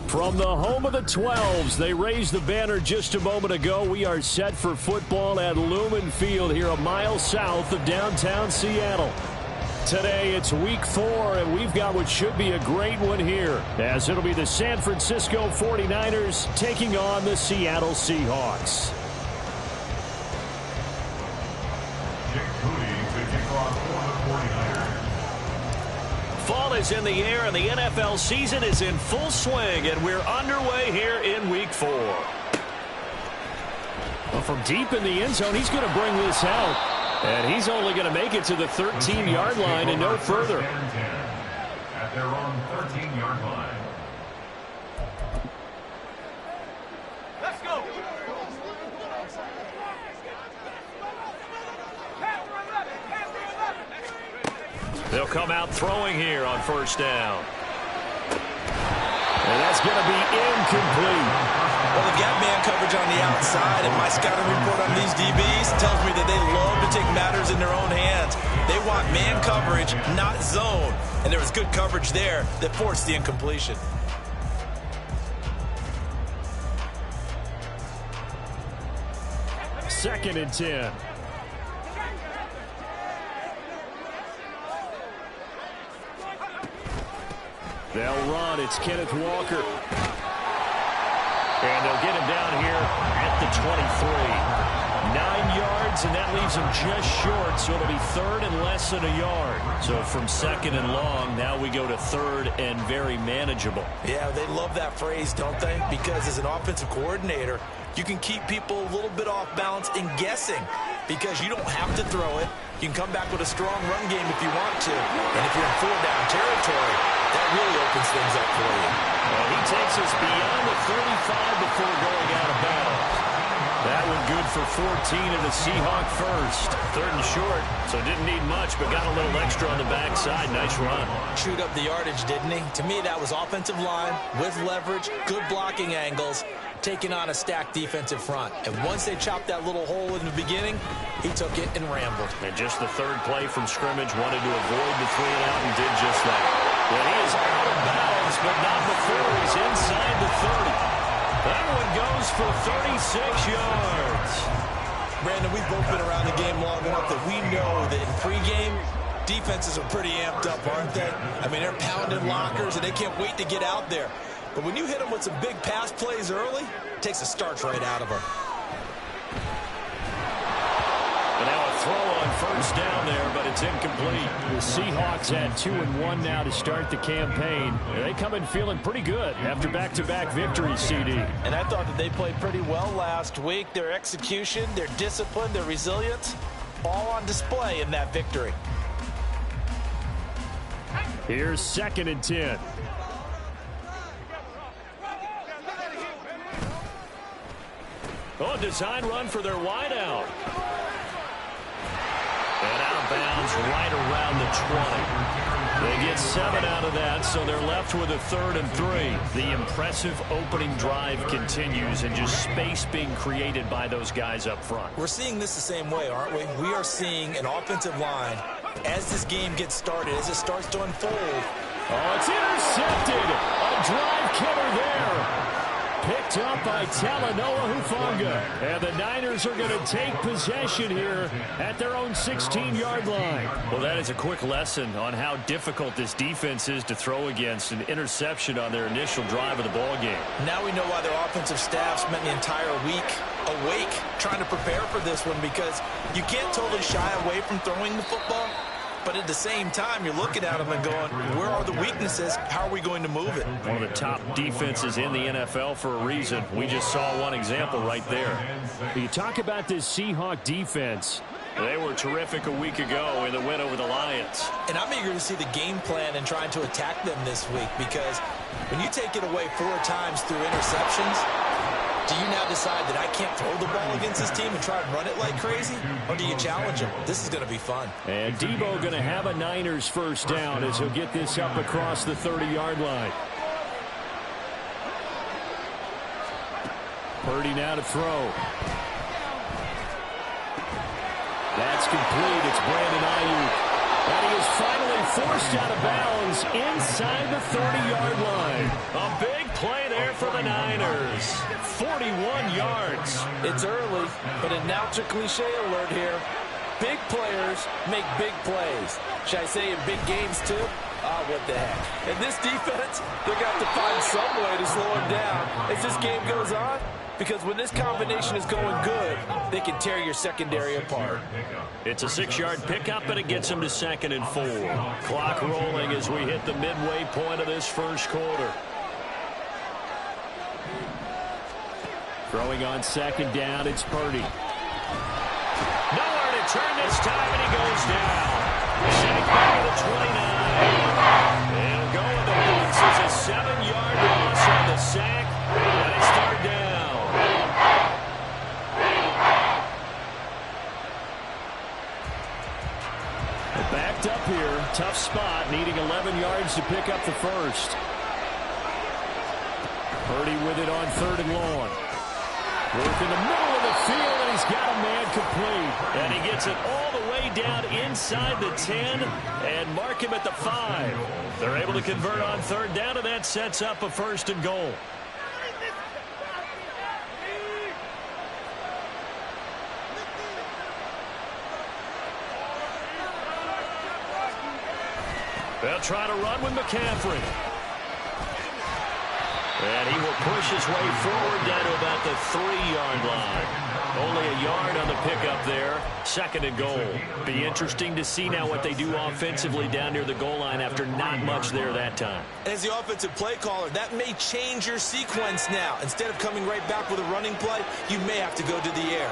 From the home of the 12s, they raised the banner just a moment ago. We are set for football at Lumen Field here a mile south of downtown Seattle. Today it's week 4, and we've got what should be a great one here, as it'll be the San Francisco 49ers taking on the Seattle Seahawks. Fall is in the air, and the NFL season is in full swing, and we're underway here in week 4. Well, from deep in the end zone, he's going to bring this out, and he's only going to make it to the 13-yard line and no further. At their own 13-yard line. Let's go. They'll come out throwing here on first down. And that's going to be incomplete. Well, they've got man coverage on the outside, and my scouting report on these DBs tells me that they love to take matters in their own hands. They want man coverage, not zone. And there was good coverage there that forced the incompletion. Second and 10. They'll run. It's Kenneth Walker. And they'll get him down here at the 23. 9 yards, and that leaves him just short, so it'll be third and less than a yard. So from second and long, now we go to third and very manageable. Yeah, they love that phrase, don't they? Because as an offensive coordinator, you can keep people a little bit off balance and guessing because you don't have to throw it. You can come back with a strong run game if you want to. And if you're in 4-down territory, that really opens things up for you. Well, he takes us beyond the 35 before going out of bounds. That one good for 14 and a Seahawk first. Third and short, so didn't need much, but got a little extra on the backside. Nice run. Chewed up the yardage, didn't he? To me, that was offensive line with leverage, good blocking angles, taking on a stacked defensive front. And once they chopped that little hole in the beginning, he took it and rambled. And just the third play from scrimmage, wanted to avoid the 3 and out and did just that. Well, he is out of bounds, but not before he's inside the 30. That one goes for 36 yards. Brandon, we've both been around the game long enough that we know that in pregame, defenses are pretty amped up, aren't they? I mean, they're pounding lockers, and they can't wait to get out there. But when you hit them with some big pass plays early, it takes a starch right out of them. And now a throw on first down there, but it's incomplete. The Seahawks had 2-1 now to start the campaign. They come in feeling pretty good after back-to-back victories, CD. And I thought that they played pretty well last week. Their execution, their discipline, their resilience, all on display in that victory. Here's second and 10. Oh, design run for their wideout. And out of bounds right around the 20. They get 7 out of that, so they're left with a 3rd and 3. The impressive opening drive continues, and just space being created by those guys up front. We're seeing this the same way, aren't we? We are seeing an offensive line, as this game gets started, as it starts to unfold. Oh, it's intercepted. A drive killer there. Picked up by Talanoa Hufanga. And the Niners are going to take possession here at their own 16-yard line. Well, that is a quick lesson on how difficult this defense is to throw against. An interception on their initial drive of the ball game. Now we know why their offensive staff spent the entire week awake trying to prepare for this one, because you can't totally shy away from throwing the football. But at the same time, you're looking at them and going, where are the weaknesses? How are we going to move it? One of the top defenses in the NFL for a reason. We just saw one example right there. You talk about this Seahawk defense. They were terrific a week ago in the win over the Lions. And I'm eager to see the game plan and trying to attack them this week, because when you take it away 4 times through interceptions, do you now decide that I can't throw the ball against this team and try and run it like crazy? Or do you challenge them? This is going to be fun. And Debo going to have a Niners first down as he'll get this up across the 30-yard line. Purdy now to throw. That's complete. It's Brandon Ayuk. And he is finally forced out of bounds inside the 30-yard line. A big play there for the Niners. 41 yards. It's early, but announcer cliche alert here. Big players make big plays. Should I say in big games too? Ah, what the heck. And this defense, they're going to have to find some way to slow him down as this game goes on. Because when this combination is going good, they can tear your secondary apart. It's a 6-yard pickup, and it gets him to 2nd and 4. Clock rolling as we hit the midway point of this first quarter. Throwing on 2nd down, it's Purdy. Nowhere to turn this time, and he goes down. Sacked back to the 29. He'll go in the boots. It's a 7-yard loss on the sack, and it's third down. Backed up here, tough spot, needing 11 yards to pick up the first. Purdy with it on 3rd and long. Work in the middle of the field, and he's got a man complete. And he gets it all the way down inside the 10 and mark him at the 5. They're able to convert on 3rd down, and that sets up a 1st and goal. They'll try to run with McCaffrey. And he will push his way forward down to about the 3-yard line. Only a yard on the pickup there. 2nd and goal. Be interesting to see now what they do offensively down near the goal line after not much there that time. As the offensive play caller, that may change your sequence now. Instead of coming right back with a running play, you may have to go to the air.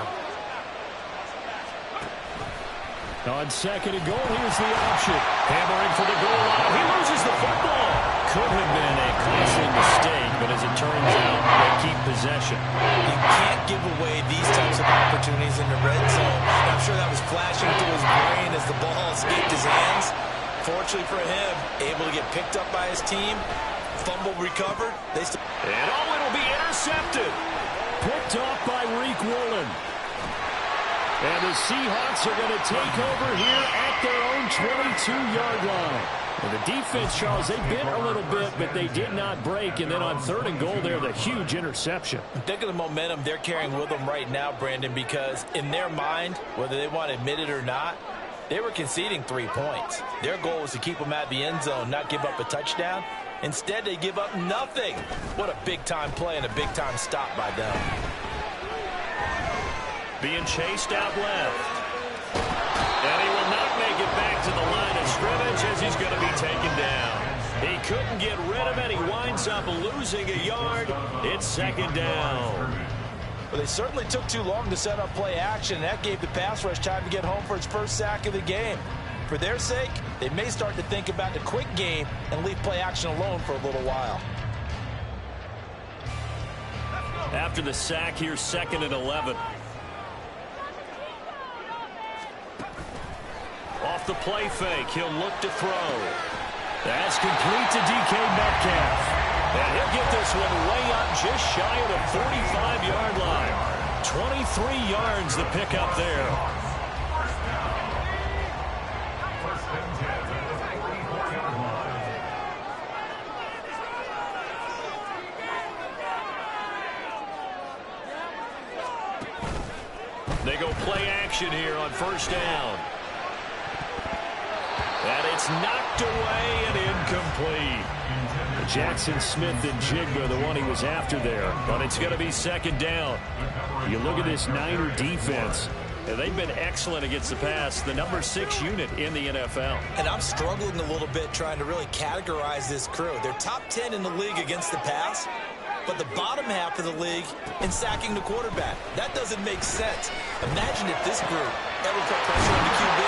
On 2nd and goal, here's the option. Hammering for the goal line. He loses the football. Could have been a costly mistake, but as it turns out, they keep possession. You can't give away these types of opportunities in the red zone. I'm sure that was flashing through his brain as the ball escaped his hands. Fortunately for him, able to get picked up by his team. Fumble recovered. And it'll be intercepted. Picked off by Reek Woolen. And the Seahawks are going to take over here at their own 22-yard line. And the defense, Charles, they bit a little bit, but they did not break. And then on 3rd and goal there, the huge interception. Think of the momentum they're carrying with them right now, Brandon, because in their mind, whether they want to admit it or not, they were conceding 3 points. Their goal was to keep them at the end zone, not give up a touchdown. Instead, they give up nothing. What a big-time play and a big-time stop by them. Being chased out left. And he will not make it back to the line of scrimmage as he's going to be taken down. He couldn't get rid of it. He winds up losing a yard. It's 2nd down. Well, they certainly took too long to set up play action. That gave the pass rush time to get home for its first sack of the game. For their sake, they may start to think about the quick game and leave play action alone for a little while. After the sack, here's 2nd and 11. Off the play fake, he'll look to throw. That's complete to DK Metcalf. And he'll get this one way up just shy of the 45-yard line. 23 yards the pickup there. They go play action here on 1st down. And it's knocked away and incomplete. Jackson Smith and Jigba, the one he was after there. But it's going to be 2nd down. You look at this Niner defense. They've been excellent against the pass. The number 6 unit in the NFL. And I'm struggling a little bit trying to really categorize this crew. They're top 10 in the league against the pass, but the bottom half of the league in sacking the quarterback. That doesn't make sense. Imagine if this group ever put pressure on the QB,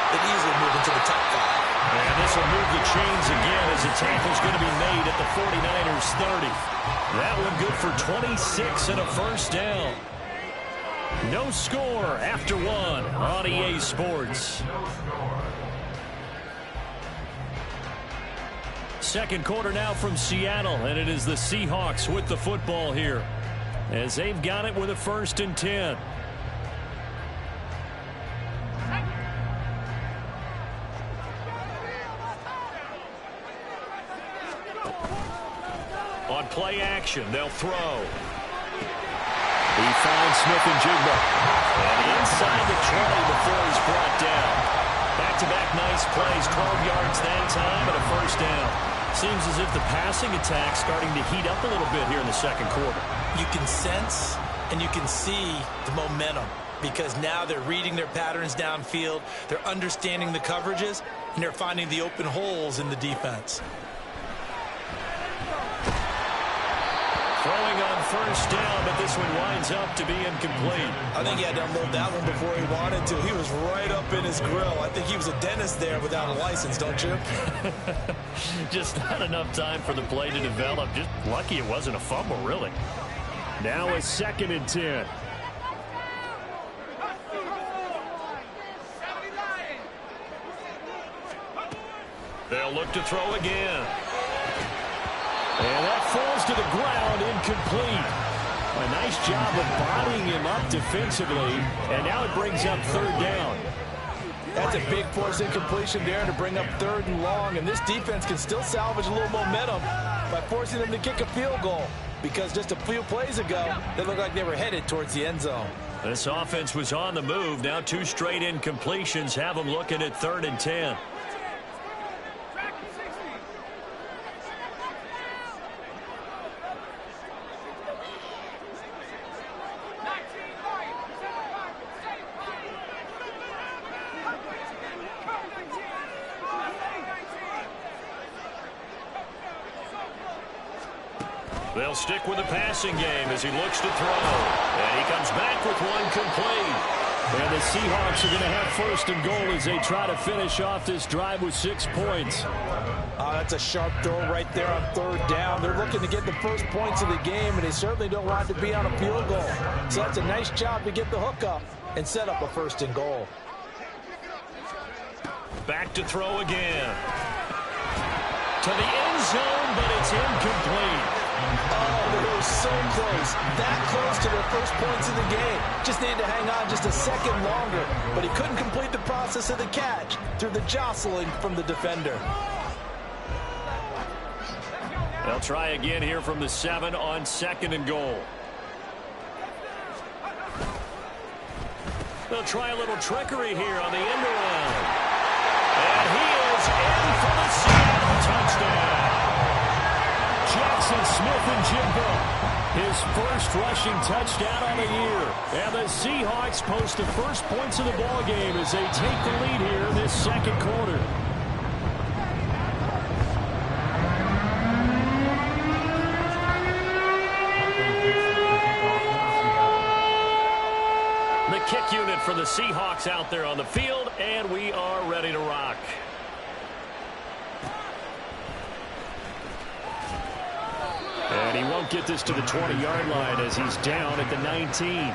they'd easily move into the top 5. And this will move the chains again as the tackle's going to be made at the 49ers 30. That one good for 26 and a 1st down. No score after 1 on EA Sports. 2nd quarter now from Seattle, and it is the Seahawks with the football here as they've got it with a 1st and 10. On play action, they'll throw. He finds Smith and Jigba. And inside the 20 before he's brought down. Back-to-back nice plays, 12 yards that time and a first down. Seems as if the passing attack's starting to heat up a little bit here in the second quarter. You can sense and you can see the momentum because now they're reading their patterns downfield, they're understanding the coverages, and they're finding the open holes in the defense. Throwing on first down, but this one winds up to be incomplete. I think he had to unload that one before he wanted to. He was right up in his grill. I think he was a dentist there without a license, don't you? Just not enough time for the play to develop. Just lucky it wasn't a fumble, really. Now a 2nd and 10. They'll look to throw again. And that falls to the ground, incomplete. A nice job of bodying him up defensively, and now it brings up 3rd down. That's a big force incompletion there to bring up 3rd and long, and this defense can still salvage a little momentum by forcing them to kick a field goal, because just a few plays ago, they looked like they were headed towards the end zone. This offense was on the move. Now 2 straight incompletions have them looking at 3rd and 10. They'll stick with the passing game as he looks to throw. And he comes back with one complete. And the Seahawks are going to have 1st and goal as they try to finish off this drive with 6 points. That's a sharp throw right there on 3rd down. They're looking to get the first points of the game, and they certainly don't want to be on a field goal. So that's a nice job to get the hook up and set up a 1st and goal. Back to throw again. To the end zone, but it's incomplete. Oh, they were so close. That close to their first points of the game. Just needed to hang on just a second longer. But he couldn't complete the process of the catch through the jostling from the defender. They'll try again here from the 7 on 2nd and goal. They'll try a little trickery here on the end around. And he is in for the Seattle touchdown. Jackson Smith-Njigba, his first rushing touchdown on the year. And the Seahawks post the first points of the ball game as they take the lead here in this second quarter. The kick unit for the Seahawks out there on the field, and we are ready to rock. And he won't get this to the 20-yard line as he's down at the 19.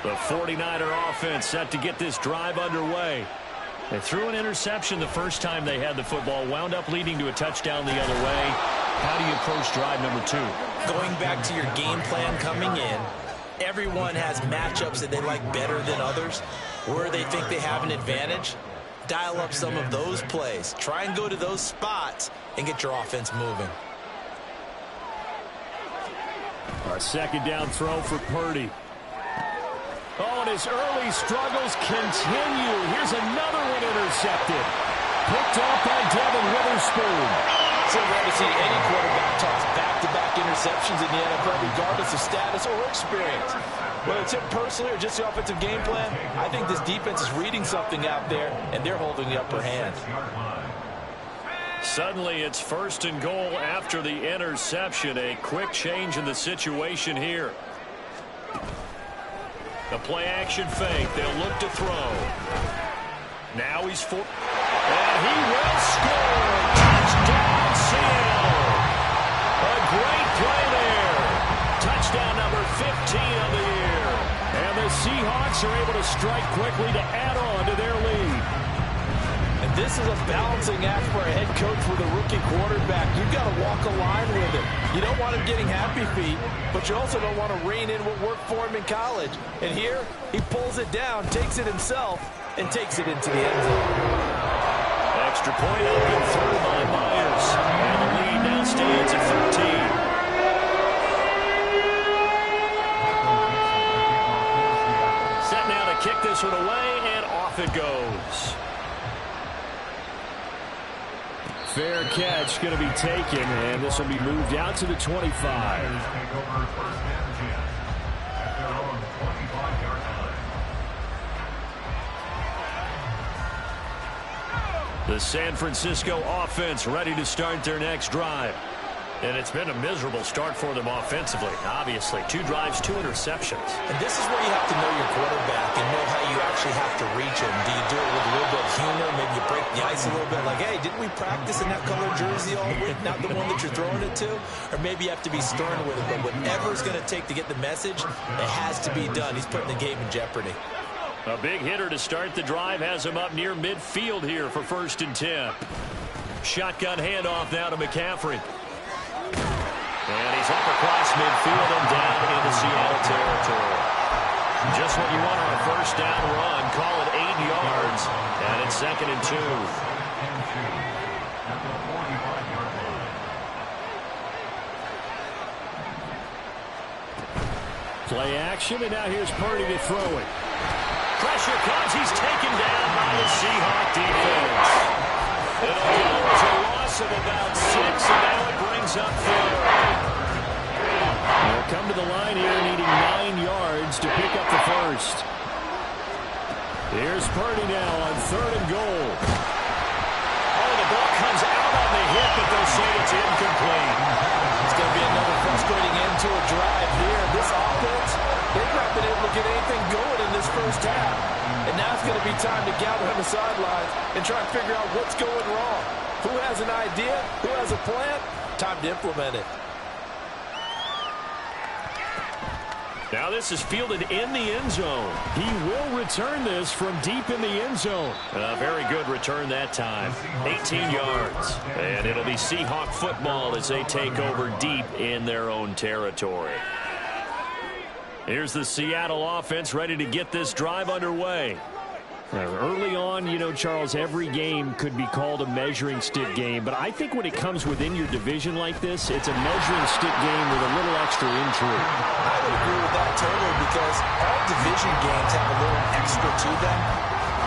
The 49er offense set to get this drive underway. They threw an interception the first time they had the football, wound up leading to a touchdown the other way. How do you approach drive number 2? Going back to your game plan coming in, everyone has matchups that they like better than others, where they think they have an advantage. Dial up some of those plays. Try and go to those spots and get your offense moving. A 2nd down throw for Purdy. Oh, and his early struggles continue. Here's another one intercepted. Picked off by Devin Witherspoon. So rare to see any quarterback toss back-to-back interceptions in the NFL, regardless of status or experience. Whether it's him personally or just the offensive game plan, I think this defense is reading something out there, and they're holding the upper hand. Suddenly, it's 1st and goal after the interception. A quick change in the situation here. The play-action fake. They'll look to throw. Now he's for... And he will score! Touchdown, Seattle! A great play there. Touchdown number 15 of the year. And the Seahawks are able to strike quickly to add on to their lead. And this is a balancing act for a head coach with a rookie quarterback. You've got to walk a line with him. You don't want him getting happy feet, but you also don't want to rein in what worked for him in college. And here, he pulls it down, takes it himself, and takes it into the end zone. Extra point open through by Myers. And the lead now stands at 13. Set now to kick this one away, and off it goes. Fair catch going to be taken, and this will be moved out to the 25. The San Francisco offense ready to start their next drive. And it's been a miserable start for them offensively, obviously. 2 drives, 2 interceptions. And this is where you have to know your quarterback and know how you actually have to reach him. Do you do it with a little bit of humor? Maybe you break the ice a little bit like, hey, didn't we practice in that color jersey all week? Not the one that you're throwing it to? Or maybe you have to be stern with it. But whatever it's going to take to get the message, it has to be done. He's putting the game in jeopardy. A big hitter to start the drive has him up near midfield here for 1st and 10. Shotgun handoff now to McCaffrey. And he's up across midfield and down into Seattle territory. Just what you want on a 1st down run. Call it 8 yards. And it's 2nd and 2. Play action, and now here's Purdy to throw it. Pressure comes. He's taken down by the Seahawks defense. It'll go as a loss of about 6, and now it brings up 4. They'll come to the line here needing 9 yards to pick up the 1st. Here's Purdy now on 3rd and goal. Oh, the ball comes out on the hip, but they'll say it's incomplete. It's going to be another frustrating end to a drive here. This offense, they've not been able to get anything going in this 1st half. And now it's going to be time to gather on the sidelines and try and figure out what's going wrong. Who has an idea? Who has a plan? Time to implement it. Now this is fielded in the end zone. He will return this from deep in the end zone. A very good return that time. 18 yards. And it'll be Seahawk football as they take over deep in their own territory. Here's the Seattle offense ready to get this drive underway. Early on, you know, Charles, every game could be called a measuring stick game. But I think when it comes within your division like this, it's a measuring stick game with a little extra intrigue. I would agree with that totally because all division games have a little extra to them.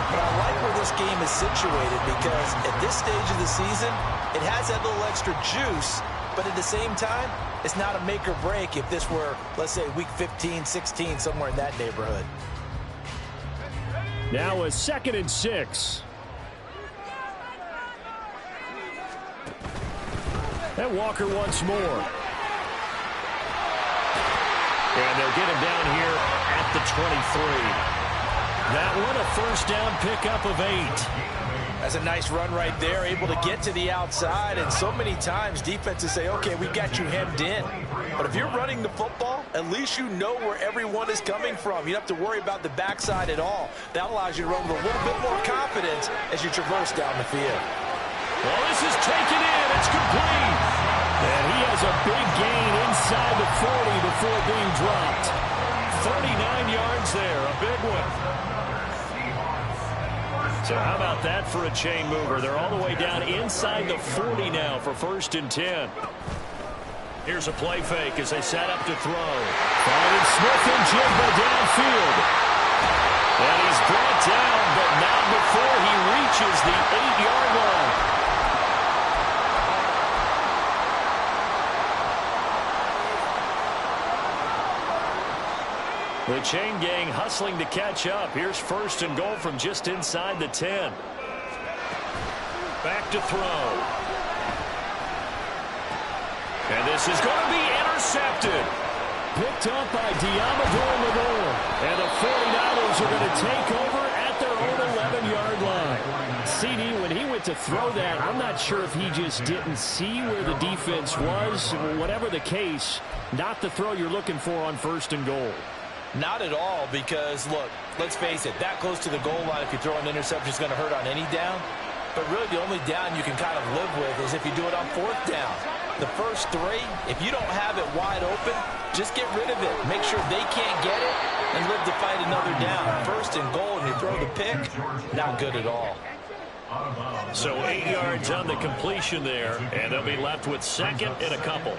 But I like where this game is situated because at this stage of the season, it has that little extra juice. But at the same time, it's not a make or break if this were, let's say, week 15, 16, somewhere in that neighborhood. Now a 2nd and 6. And Walker once more. And they'll get him down here at the 23. That one a 1st down pickup of 8. That's a nice run right there, able to get to the outside. And so many times defenses say, okay, we got you hemmed in. But if you're running the football, at least you know where everyone is coming from. You don't have to worry about the backside at all. That allows you to run with a little bit more confidence as you traverse down the field. Well, this is taken in. It's complete. And he has a big gain inside the 40 before being dropped. 39 yards there, a big one. So how about that for a chain mover? They're all the way down inside the 40 now for 1st and 10. Here's a play fake as they set up to throw. Finding Smith and Jigba downfield. And he's brought down, but not before he reaches the 8-yard line. The chain gang hustling to catch up. Here's 1st and goal from just inside the 10. Back to throw. And this is going to be intercepted. Picked up by Diamador Lenore. And the 49ers are going to take over at their own 11-yard line. CD, when he went to throw that, I'm not sure if he just didn't see where the defense was. Whatever the case, not the throw you're looking for on 1st and goal. Not at all, because, look, let's face it, that close to the goal line, if you throw an interception, is going to hurt on any down. But really, the only down you can kind of live with is if you do it on 4th down. The first 3, if you don't have it wide open, Just get rid of it. Make sure they can't get it and live to fight another down. First and goal, and you throw the pick. Not good at all. So 8 yards on the completion there, and they'll be left with second and a couple.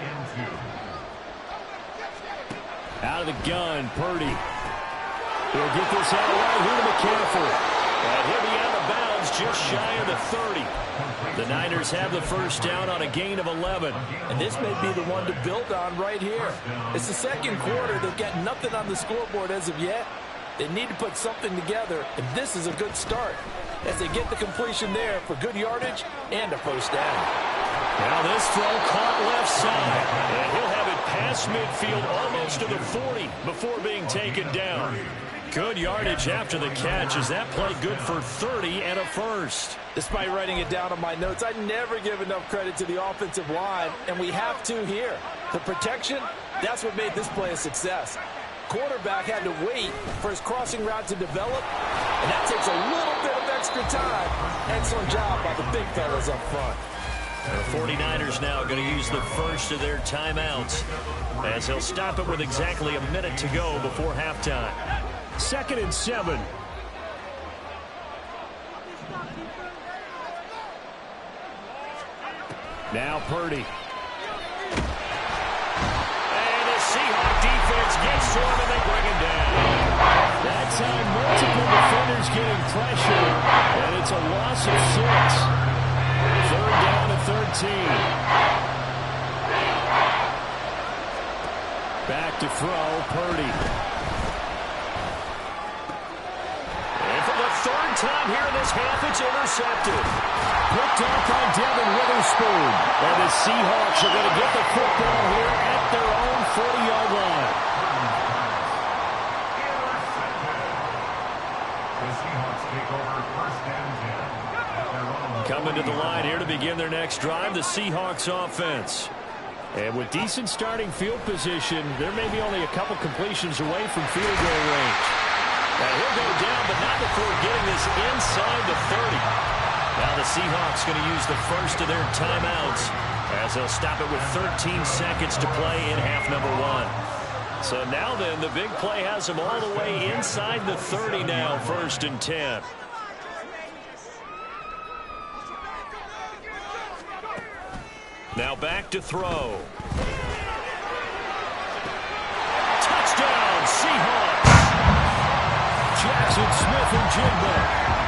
Out of the gun, Purdy. He'll get this out right here to McCaffrey. And he'll be out of bounds just shy of the 30. The Niners have the first down on a gain of 11. And this may be the one to build on right here. It's the second quarter. They've got nothing on the scoreboard as of yet. They need to put something together, and this is a good start as they get the completion there for good yardage and a first down. Now this throw caught left side, and he'll have it past midfield almost to the 40 before being taken down. Good yardage after the catch as that play good for 30 and a first. Despite writing it down on my notes, I never give enough credit to the offensive line, and we have to here. The protection, that's what made this play a success. Quarterback had to wait for his crossing route to develop, and that takes a little bit of extra time. Excellent job by the big fellas up front. The 49ers now going to use the first of their timeouts as they'll stop it with exactly a minute to go before halftime. 2nd and 7. Now Purdy. And the Seahawks defense gets to him and they bring him down. That time multiple defenders getting pressure, and it's a loss of 6. 3rd down to 13. Back to throw, Purdy. And for the 3rd time here in this half, it's intercepted. Picked up by Devin Witherspoon. And the Seahawks are going to get the football here at their own 40-yard line. The Seahawks take over 1st and 10. Coming to the line here to begin their next drive, the Seahawks offense. And with decent starting field position, there may be only a couple completions away from field goal range. Now he'll go down, but not before getting this inside the 30. Now the Seahawks going to use the first of their timeouts as they'll stop it with 13 seconds to play in half number 1. So now then, the big play has them all the way inside the 30 now, 1st and 10. Now back to throw. Touchdown, Seahawks. Jackson Smith-Njigba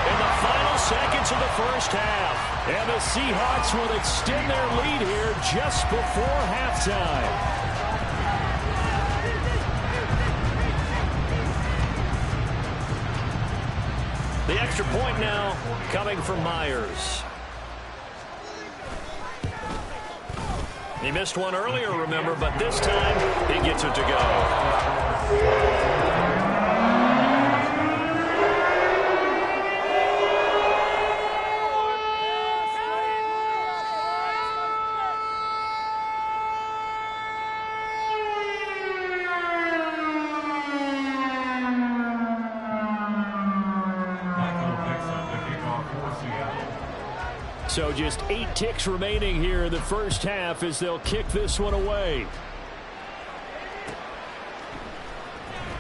in the final seconds of the first half. And the Seahawks will extend their lead here just before halftime. The extra point now coming from Myers. He missed one earlier, remember, but this time he gets it to go. So just 8 ticks remaining here in the first half as they'll kick this one away.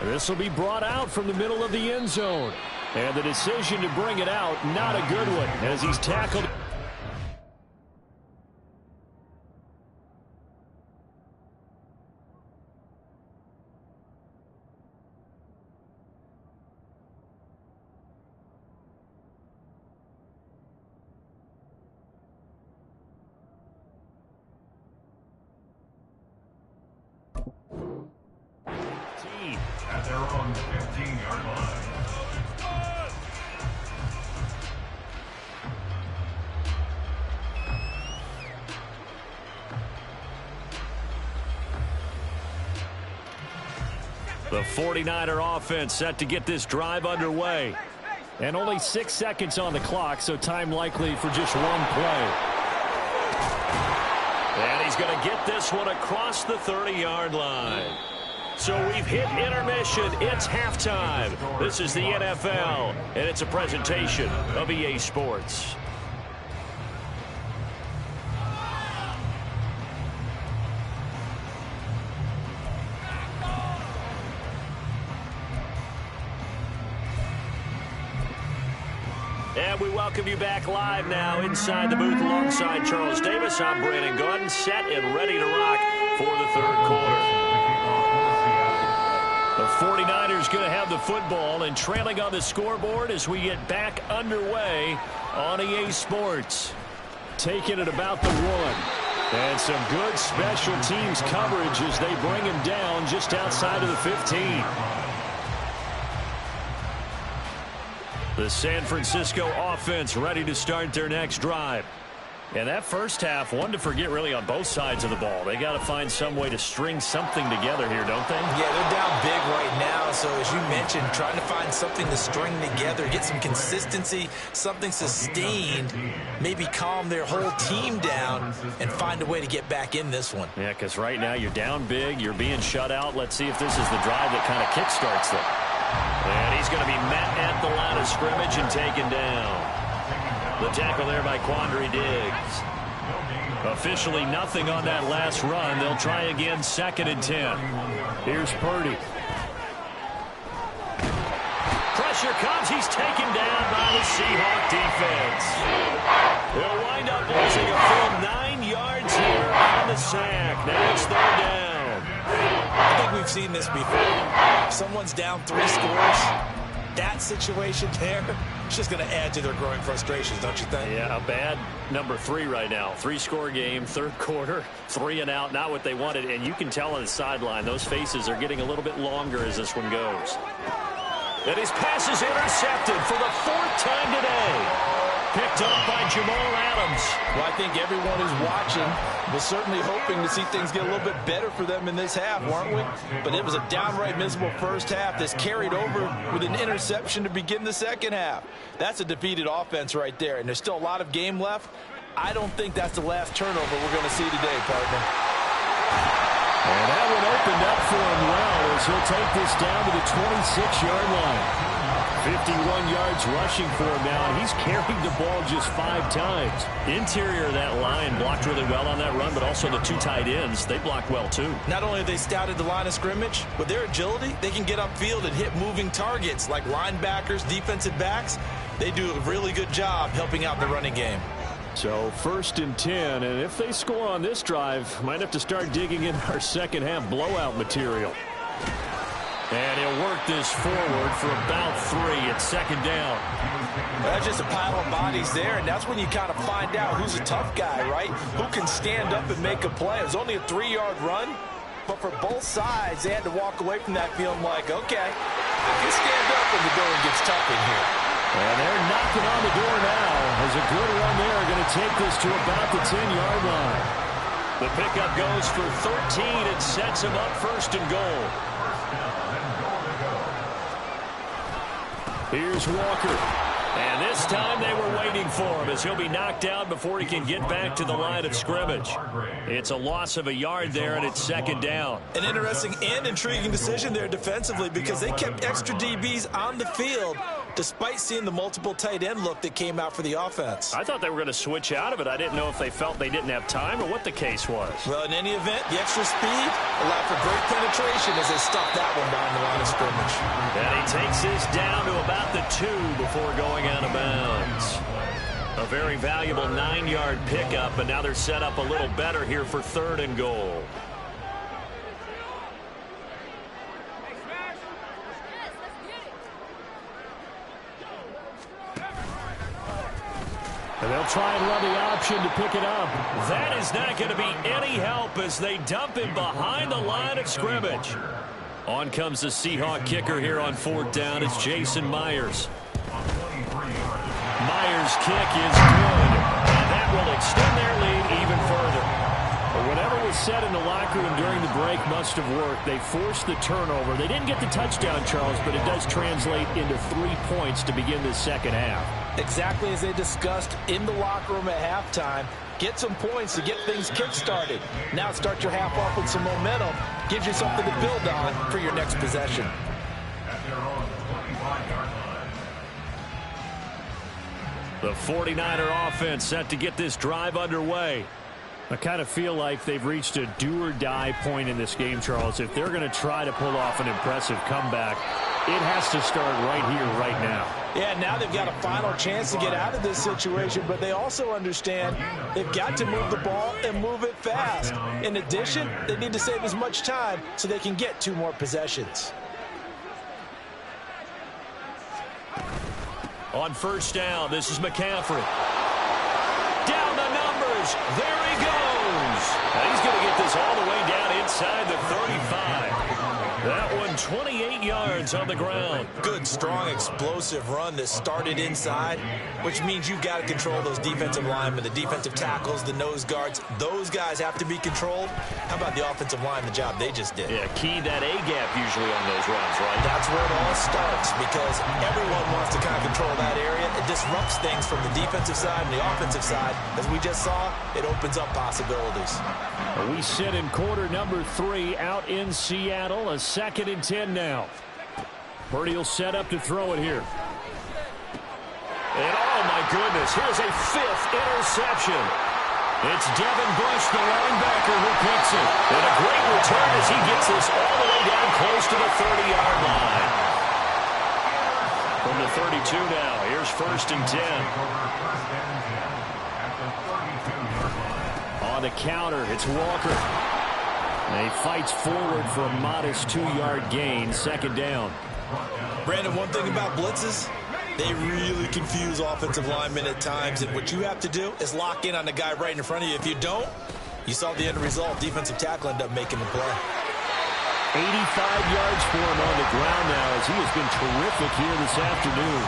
This will be brought out from the middle of the end zone. And the decision to bring it out, not a good one, as he's tackled. At their own 15-yard line. The 49er offense set to get this drive underway. And only 6 seconds on the clock, so time likely for just one play. And he's going to get this one across the 30-yard line. So we've hit intermission. It's halftime. This is the NFL, and it's a presentation of EA Sports. And we welcome you back live now inside the booth alongside Charles Davis. I'm Brandon Gaudin, set and ready to rock for the third quarter. The 49ers going to have the football and trailing on the scoreboard as we get back underway on EA Sports. Taking it about the 1. And some good special teams coverage as they bring him down just outside of the 15. The San Francisco offense ready to start their next drive. And that first half, one to forget really on both sides of the ball. They got to find some way to string something together here, don't they? Yeah, they're down big right now. So as you mentioned, trying to find something to string together, get some consistency, something sustained, maybe calm their whole team down and find a way to get back in this one. Yeah, because right now you're down big, you're being shut out. Let's see if this is the drive that kind of kickstarts them. And he's going to be met at the line of scrimmage and taken down. The tackle there by Quandre Diggs. Officially nothing on that last run. They'll try again, 2nd and 10. Here's Purdy. Pressure comes. He's taken down by the Seahawk defense. They'll wind up losing a full 9 yards here on the sack. Now it's 3rd down. I think we've seen this before. If someone's down 3 scores, that situation there, it's just going to add to their growing frustrations, don't you think? Yeah, a bad number 3 right now. 3-score game, 3rd quarter, 3 and out, not what they wanted. And you can tell on the sideline, those faces are getting a little bit longer as this one goes. And his pass is intercepted for the 4th time today. Picked up by Jamal Adams. Well, I think everyone who's watching was certainly hoping to see things get a little bit better for them in this half, weren't we? But it was a downright miserable first half that's carried over with an interception to begin the second half. That's a defeated offense right there, and there's still a lot of game left. I don't think that's the last turnover we're going to see today, partner. And that one opened up for him well as he'll take this down to the 26-yard line. 51 yards rushing for him now, and he's carried the ball just 5 times. Interior of that line blocked really well on that run, but also the 2 tight ends, they blocked well too. Not only have they scouted the line of scrimmage, with their agility, they can get upfield and hit moving targets like linebackers, defensive backs. They do a really good job helping out the running game. So 1st and 10, and if they score on this drive, might have to start digging in our second half blowout material. And he'll work this forward for about 3 at 2nd down. That's just a pile of bodies there, and that's when you kind of find out who's a tough guy, right? Who can stand up and make a play. It was only a 3-yard run, but for both sides, they had to walk away from that feeling like, okay, I can stand up when the going gets tough in here. And they're knocking on the door now as a good run there going to take this to about the 10-yard line. The pickup goes for 13 and sets him up 1st and goal. Here's Walker. And this time they were waiting for him as he'll be knocked down before he can get back to the line of scrimmage. It's a loss of a yard there, and it's 2nd down. An interesting and intriguing decision there defensively because they kept extra DBs on the field despite seeing the multiple tight end look that came out for the offense. I thought they were going to switch out of it. I didn't know if they felt they didn't have time or what the case was. Well, in any event, the extra speed allowed for great penetration as they stuffed that one behind the line of scrimmage. And he takes this down to about the 2 before going out of bounds. A very valuable 9-yard pickup, but now they're set up a little better here for 3rd and goal. And they'll try and run the option to pick it up. That is not going to be any help as they dump him behind the line of scrimmage. On comes the Seahawk kicker here on 4th down. It's Jason Myers. Myers' kick is good, and that will extend their lead even further. But whatever was said in the locker room during the break must have worked. They forced the turnover. They didn't get the touchdown, Charles, but it does translate into 3 points to begin this second half. Exactly as they discussed in the locker room at halftime. Get some points to get things kick-started. Now start your half off with some momentum. Gives you something to build on for your next possession. The 49er offense set to get this drive underway. I kind of feel like they've reached a do-or-die point in this game, Charles. If they're going to try to pull off an impressive comeback, It has to start right here, right now. Yeah, now they've got a final chance to get out of this situation, but they also understand they've got to move the ball and move it fast. In addition, they need to save as much time so they can get 2 more possessions. On first down, this is McCaffrey. Down the numbers. There he goes. And he's going to get this all the way down inside the 35. That one 28 yards on the ground. Good, strong, explosive run that started inside, which means you've got to control those defensive linemen, the defensive tackles, the nose guards. Those guys have to be controlled. How about the offensive line, the job they just did? Yeah, key that A-gap usually on those runs, right? That's where it all starts because everyone wants to kind of control that area. It disrupts things from the defensive side and the offensive side. As we just saw, it opens up possibilities. We sit in quarter number 3 out in Seattle. A 2nd and 10 now. Purdy will set up to throw it here. And oh my goodness, here's a 5th interception. It's Devin Bush, the linebacker, who picks it. And a great return as he gets this all the way down close to the 30-yard line. From the 32 now, here's 1st and 10. On the counter, it's Walker. And he fights forward for a modest 2-yard gain, 2nd down. Brandon, one thing about blitzes, they really confuse offensive linemen at times. And what you have to do is lock in on the guy right in front of you. If you don't, you saw the end result. Defensive tackle ended up making the play. 85 yards for him on the ground now as he has been terrific here this afternoon.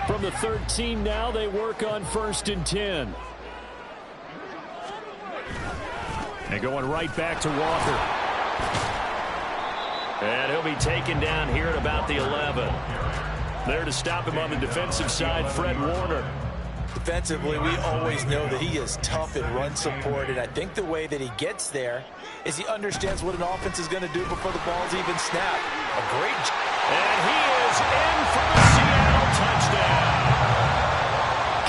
From the 13 now, they work on 1st and 10. And going right back to Walker. And he'll be taken down here at about the 11. There to stop him on the defensive side, Fred Warner. Defensively, we always know that he is tough in run support, and I think the way that he gets there is he understands what an offense is going to do before the ball's even snapped. A great job. And he is in for the Seattle touchdown.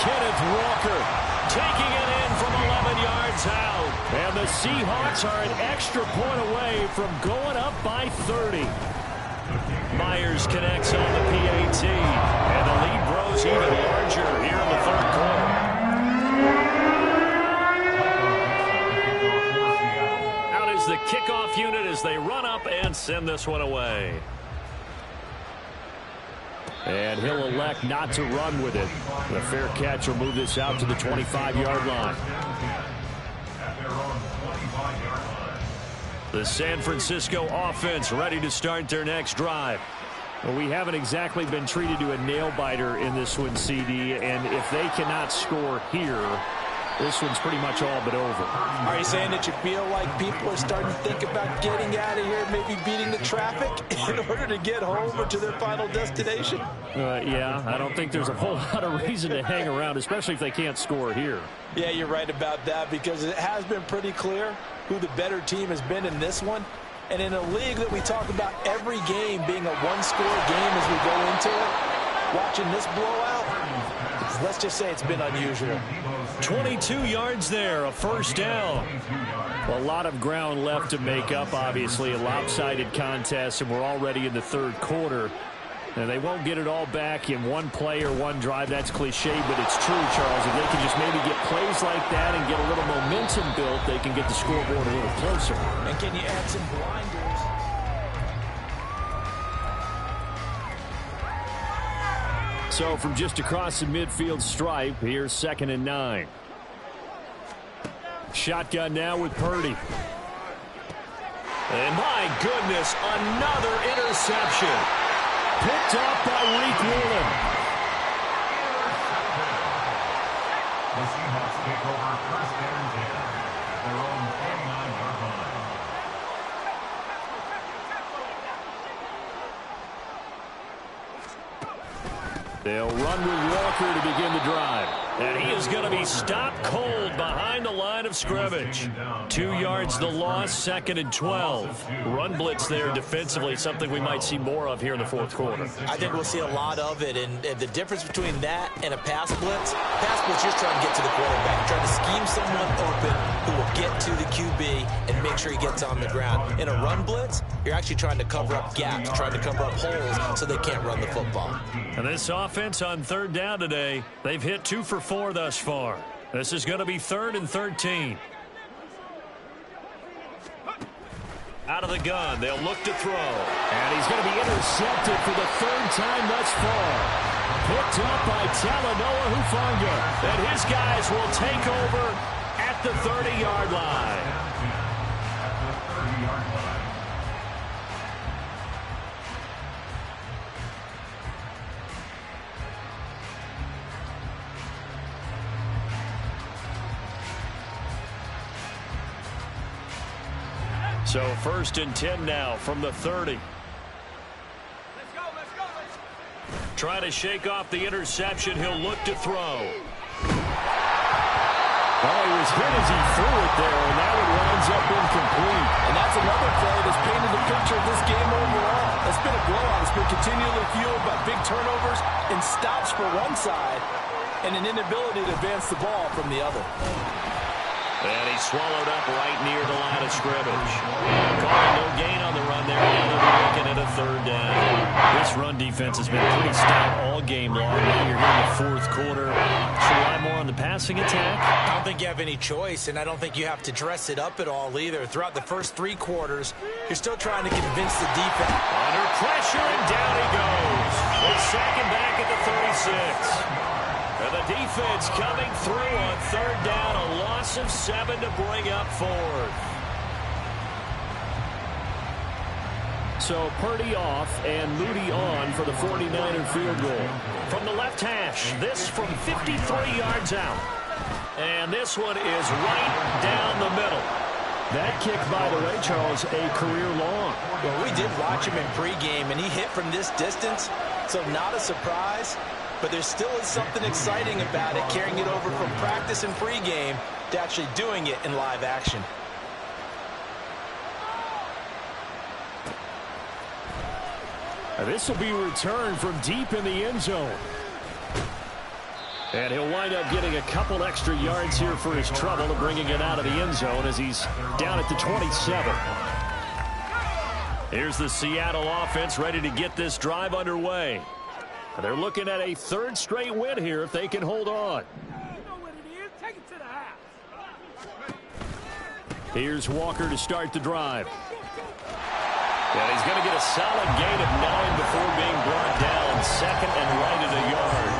Kenneth Walker taking it in from 11 yards out. And the Seahawks are an extra point away from going up by 30. Myers connects on the PAT. And the lead grows even larger here in the 3rd quarter. Out is the kickoff unit as they run up and send this one away. And he'll elect not to run with it. The fair catch will move this out to the 25-yard line. The San Francisco offense ready to start their next drive. Well, we haven't exactly been treated to a nail-biter in this one, CD, and if they cannot score here, this one's pretty much all but over. Are you saying that you feel like people are starting to think about getting out of here, maybe beating the traffic in order to get home or to their final destination? Yeah, I don't think there's a whole lot of reason to hang around, especially if they can't score here. Yeah, you're right about that because it has been pretty clear who the better team has been in this one. And in a league that we talk about every game being a one-score game as we go into it, watching this blowout, let's just say it's been unusual. 22 yards there, a 1st down. Well, a lot of ground left to make up, obviously. A lopsided contest, and we're already in the 3rd quarter. And they won't get it all back in one play or one drive. That's cliche, but it's true, Charles. If they can just maybe get plays like that and get a little momentum built, they can get the scoreboard a little closer. And can you add some blinders? So from just across the midfield stripe, here's 2nd and 9. Shotgun now with Purdy. And my goodness, another interception. Picked off by Reek Wheelan. The Seahawks take over 1st and 10 at their own 49-yard line. They'll run with Walker to begin the drive. And he is going to be stopped cold behind the line of scrimmage. 2 yards the loss, 2nd and 12. Run blitz there defensively, something we might see more of here in the fourth quarter. I think we'll see a lot of it, and the difference between that and a pass blitz, you're just trying to get to the quarterback, trying to scheme someone open who will get to the QB and make sure he gets on the ground. In a run blitz, you're actually trying to cover up gaps, trying to cover up holes so they can't run the football. And this offense on 3rd down today, they've hit 2 for 4 thus far. This is going to be 3rd and 13. Out of the gun, they'll look to throw. And he's going to be intercepted for the 3rd time thus far. Picked up by Talanoa Hufanga. And his guys will take over at the 30-yard line. So 1st and 10 now from the 30. Let's go. Trying to shake off the interception. He'll look to throw. Well, he was hit as he threw it there, and that one winds up incomplete. And that's another play that's painted the picture of this game overall. It's been a blowout. It's been continually fueled by big turnovers and stops for one side and an inability to advance the ball from the other. And he swallowed up right near the line of scrimmage. Calling no gain on the run there. Now they're looking at a 3rd down. This run defense has been pretty stout all game long. Now you're here in the 4th quarter. Should rely more on the passing attack? I don't think you have any choice, and I don't think you have to dress it up at all either. Throughout the first 3 quarters, you're still trying to convince the defense. Under pressure, and down he goes. They're second back at the 36. And the defense coming through on 3rd down. A loss of 7 to bring up 4th. So Purdy off and Moody on for the 49er field goal. From the left hash, this from 53 yards out. And this one is right down the middle. That kick, by the way, Charles, a career long. Well, we did watch him in pregame, and he hit from this distance, so not a surprise. But there still is something exciting about it, carrying it over from practice and pregame to actually doing it in live action. This will be returned from deep in the end zone. And he'll wind up getting a couple extra yards here for his trouble and bringing it out of the end zone as he's down at the 27. Here's the Seattle offense ready to get this drive underway. They're looking at a 3rd straight win here if they can hold on. You know what it is. Take it to the house. Here's Walker to start the drive. And he's going to get a solid gain of 9 before being brought down. 2nd and right at a yard.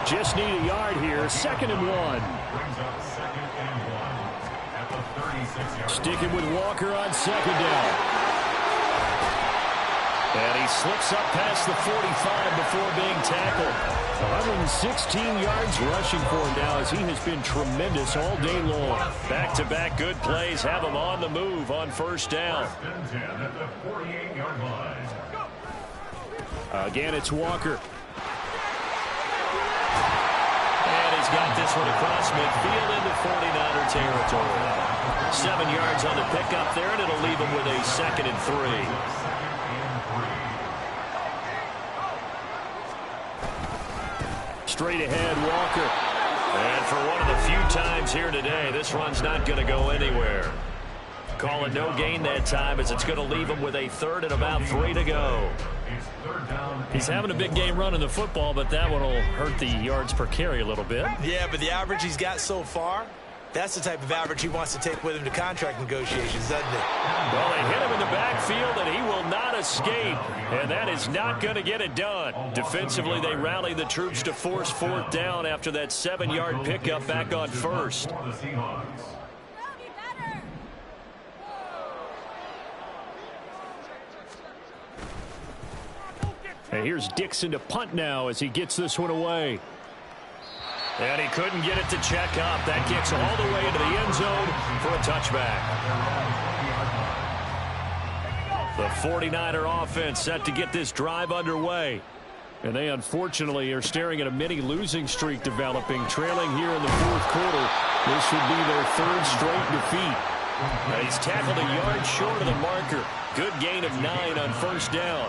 Just need a yard here. 2nd and 1. Brings up 2nd and 1 at the 36-yard line. Sticking with Walker on 2nd down. And he slips up past the 45 before being tackled. 116 yards rushing for him now as he has been tremendous all day long. Back-to-back good plays have him on the move on 1st down. 10 at the 48-yard line. Again, it's Walker. And he's got this one across midfield into 49er territory. 7 yards on the pickup there, and it'll leave him with a 2nd and 3. Straight ahead, Walker. And for one of the few times here today, this run's not going to go anywhere. Calling no gain that time as it's going to leave him with a 3rd and about 3 to go. He's having a big game running the football, but that one will hurt the yards per carry a little bit. Yeah, but the average he's got so far, that's the type of average he wants to take with him to contract negotiations, doesn't it? Well, they hit him in the backfield, and he will not escape. And that is not going to get it done. Defensively, they rally the troops to force 4th down after that 7-yard pickup back on 1st. And here's Dixon to punt now as he gets this one away. And he couldn't get it to check up. That kicks all the way into the end zone for a touchback. The 49er offense set to get this drive underway. And they unfortunately are staring at a mini losing streak developing, trailing here in the fourth quarter. This would be their third straight defeat. He's tackled a yard short of the marker. Good gain of 9 on first down.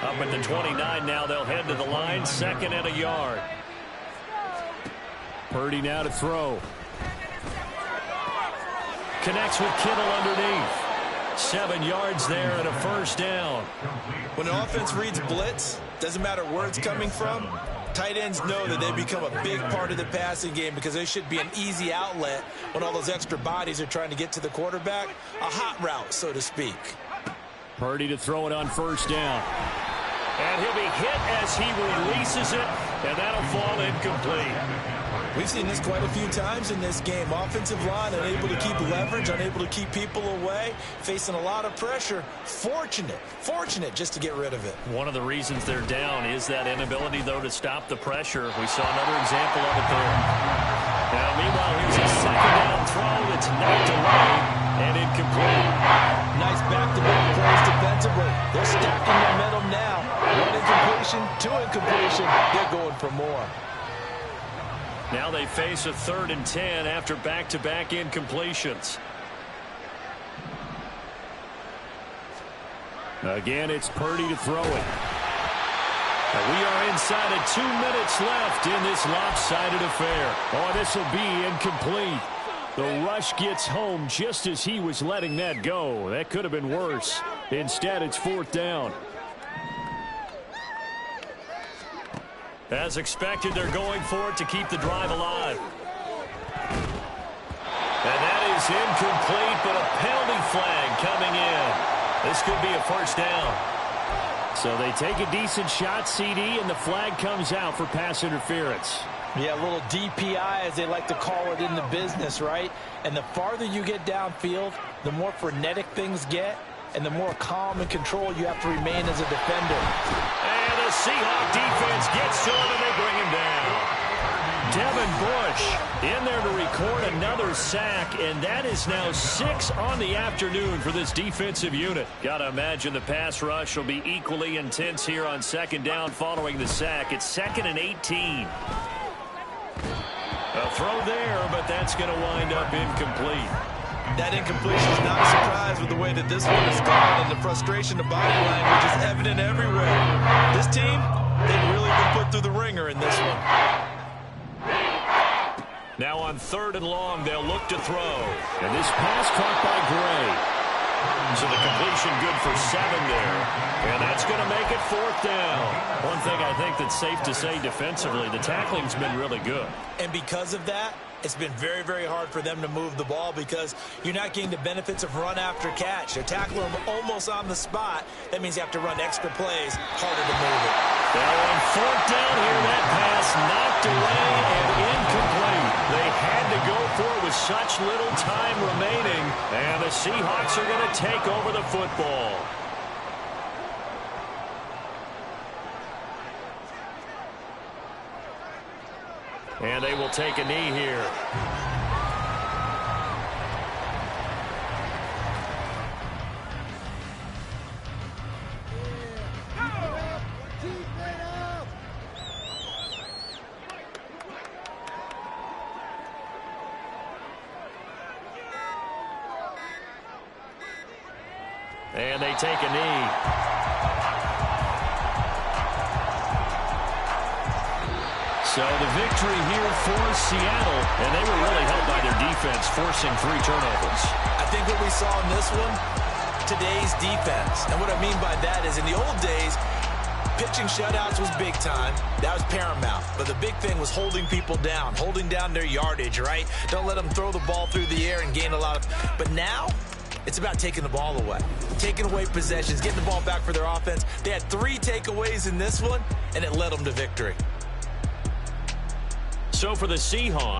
Up at the 29 now, they'll head to the line, 2nd and a yard. Purdy now to throw. Connects with Kittle underneath. 7 yards there and a first down. When an offense reads blitz, doesn't matter where it's coming from, tight ends know that they become a big part of the passing game because they should be an easy outlet when all those extra bodies are trying to get to the quarterback. A hot route, so to speak. Purdy to throw it on first down. And he'll be hit as he releases it, and that'll fall incomplete. We've seen this quite a few times in this game. Offensive line unable to keep leverage, unable to keep people away, facing a lot of pressure. Fortunate just to get rid of it. One of the reasons they're down is that inability, though, to stop the pressure. We saw another example of it there. Now, meanwhile, here's a 2nd down throw that's knocked away and incomplete. Nice back-to-back plays defensively. They're stacking momentum now. 1 incompletion, 2 incompletion. They're going for more. Now they face a 3rd and 10 after back-to-back incompletions. Again, it's Purdy to throw it. And we are inside of 2 minutes left in this lopsided affair. Oh, this will be incomplete. The rush gets home just as he was letting that go. That could have been worse. Instead, it's 4th down. As expected, they're going for it to keep the drive alive. And that is incomplete, but a penalty flag coming in. This could be a first down. So they take a decent shot, CD, and the flag comes out for pass interference. Yeah, a little DPI, as they like to call it in the business, right? And the farther you get downfield, the more frenetic things get, and the more calm and control you have to remain as a defender. And the Seahawks defense gets to him, and they bring him down. Devin Bush in there to record another sack, and that is now 6 on the afternoon for this defensive unit. Got to imagine the pass rush will be equally intense here on 2nd down following the sack. It's 2nd and 18. A throw there, but that's going to wind up incomplete. That incompletion is not a surprise with the way that this one has gone, and the frustration, the body language is evident everywhere. This team, they've really been put through the ringer in this one. Now on 3rd and long, they'll look to throw. And this pass caught by Gray. So the completion good for 7 there. And that's going to make it 4th down. One thing I think that's safe to say defensively, the tackling's been really good. And because of that, it's been very, very hard for them to move the ball because you're not getting the benefits of run after catch. They're tackling them almost on the spot. That means you have to run extra plays, harder to move it. Now on 4th down here, that pass knocked away and incomplete. They had to go for it with such little time remaining, and the Seahawks are going to take over the football. And they will take a knee here. And they take a knee. So the victory here for Seattle, and they were really helped by their defense, forcing 3 turnovers. I think what we saw in this one, today's defense. And what I mean by that is in the old days, pitching shutouts was big time. That was paramount. But the big thing was holding people down, holding down their yardage, right? Don't let them throw the ball through the air and gain a lot of... But now, it's about taking the ball away, taking away possessions, getting the ball back for their offense. They had 3 takeaways in this one, and it led them to victory. So for the Seahawks,